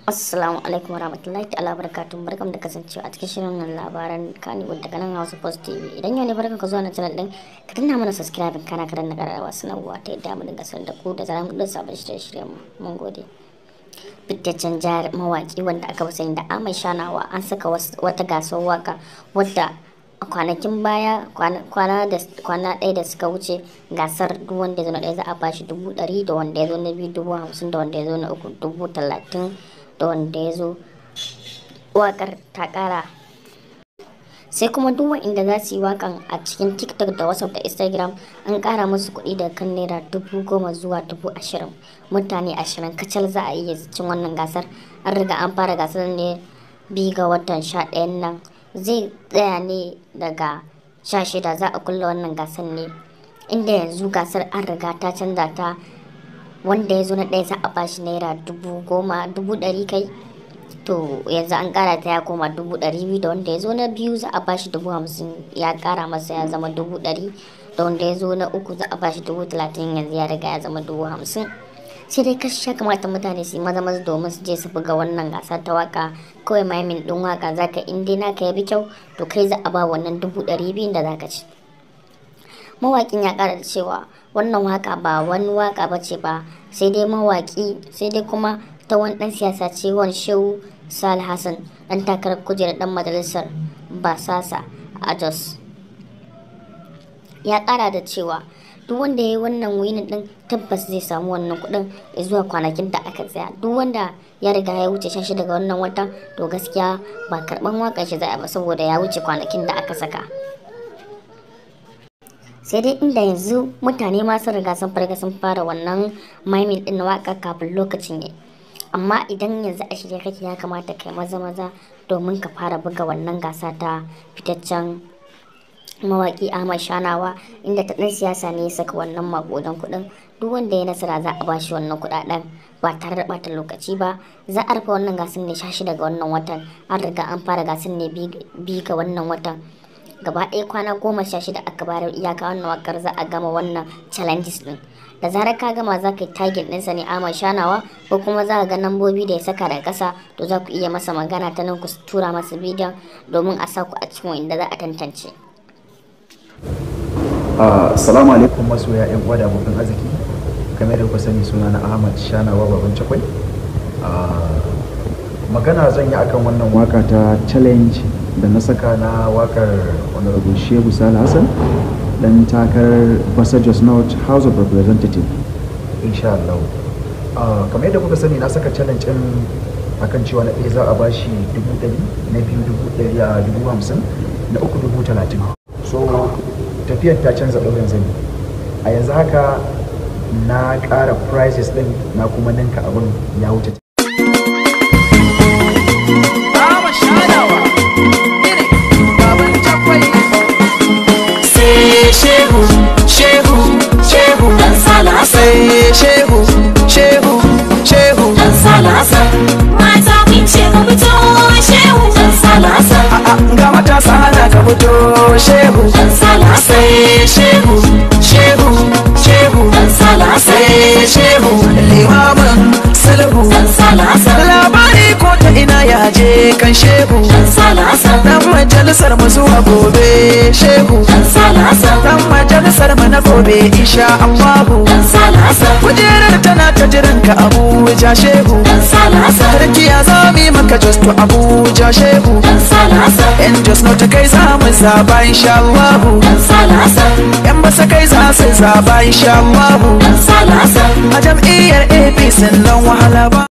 Assalamu alaikum warahmatullahi ta'ala barakatuh. Barkam da kasancewa a cikin shirin nan labaran Kannywood daga nan Hausa Post TV. Idan yau ne barkan ka zuwa na channel din, ka danna mana subscribe kana ka danna kararrawa sanarwa ta yadda mu dinga sanar da ku da zaran mun sabon shirye-shiryen mu. Mun gode. Fitaccen jihar mawaki wanda aka sani da Amai Shanawa an saka wata gasar waka wadda a kwanakin baya kwana ɗaya da suka wuce gasar duk wanda ya zo na ɗaya za a bashi 100,000 da wanda ya zo na biyu 50,000 da wanda ya zo na uku 30,000 da wanda ya zo wakar ta kara. Sai kuma duk wanda za su yi wakan a cikin TikTok da WhatsApp da Instagram an kara musu kuɗi daga kan naira 10,000 zuwa 20,000. Mutane 20 kacal za a iya cin wannan gasar. An riga an fara gasar ne 2 ga watan 11 nan, zai tsaya ne daga 16 za a kulle wannan gasar ne, inda yanzu gasar an riga ta canza ta. Wanda ya zo na ɗaya za a bashi naira 10,000 kai, to yanzu an ƙara ta ya koma 200,000 da wanda ya zo na biyu za a bashi 50,000 ya ƙara masa ya zama 100,000 da wanda ya zo na uku za a bashi 30,000 yanzu ya riga ya zama 50,000. Sai dai kashi ya kamata mutane su yi maza domin su je su buga wannan gasa ta waka. Kawai mayamin ɗin waka zaka in dai naka ya bi kyau to kai za a ba wannan 200,000 da zaka ci. Mawaƙin ya ƙara da cewa wannan waka ba wani waka bace ba, sai dai mawaki sai dai kuma ta wani ɗan siyasa ce, wani Shehu Salih Hassan ɗan takarar kujerar ɗan majalisar Basasa a Jos. Ya ƙara da cewa duk wanda ya yi wannan winin ɗin tabbas zai samu wannan kuɗin zuwa kwanakin da aka tsaya. Duk wanda ya riga ya wuce 16 daga wannan watan to gaskiya ba karɓan waƙar shi za a ba saboda ya wuce kwanakin da aka saka. Sai dai inda yanzu mutane ma sun riga sun farga sun fara wannan maimin din na waka kafin lokacin ne, amma idan yanzu a shirye kake ya kamata kai maza domin ka fara buga wannan gasa ta fitaccen mawaki Amai Shanawa, inda ta dan siyasa ne ya saka wannan makodan kudin. Duk wanda ya nasara za a bashi wannan kudaden ba tare da bata lokaci ba. Za a rufe wannan gasar ne 16 ga wannan watan, an riga an fara gasar ne 2 ga wannan watan. Gaba ɗaya kwana 16 aka bayar iyaka wannan wakar za a gama wannan challenges din. Da zarar ka gama za ka yi tagin ɗinsa ne Amai Shanawa, ko kuma za ka ga nambobi da ya saka daga ƙasa, to za ku iya masa magana ta nan ku tura masa bidiyon domin a sa ku a cikin wanda za a tantance. Assalamu alaikum masoya ƴan uwa da abokan arziki. Kamar da ku sani suna na Ahmad Shanawa Baban Chakwai. Magana zan yi akan wannan waka ta challenge da na saka na wakar honorable Shehu Salih Hassan dan takarar Basa Jos North House of Representative, insha Allah. Kamar yadda kuka sani na saka challenge din akan cewa na ɗaya za a bashi 100,000, na biyu 50,000, na uku 30,000. So tafiyar ta canza ɗaurin zani. A yanzu haka na ƙara prices din na kuma ninka abin ya wuce. Shehu dan salasa mata kun ce ka fito Shehu dan salasa ga matasa na ka fito Shehu dan salasa Shehu dan salasa Shehu limamin sulhu dan salasa labari ko ta ina ya je kan Shehu dan salasa dan majalisar mu zuwa gobe Shehu dan salasa dan majalisar mu na gobe insha Allah dan salasa kujerar tana ta jiran ka Abuja Shehu dan salasa harkiya zami maka Jos to Abuja Shehu dan salasa yan Jos no ta kai za mu zaba insha Allah dan salasa yan Basa kai za su zaba insha Allah dan salasa a jam'iyyar APC nan wahala ba.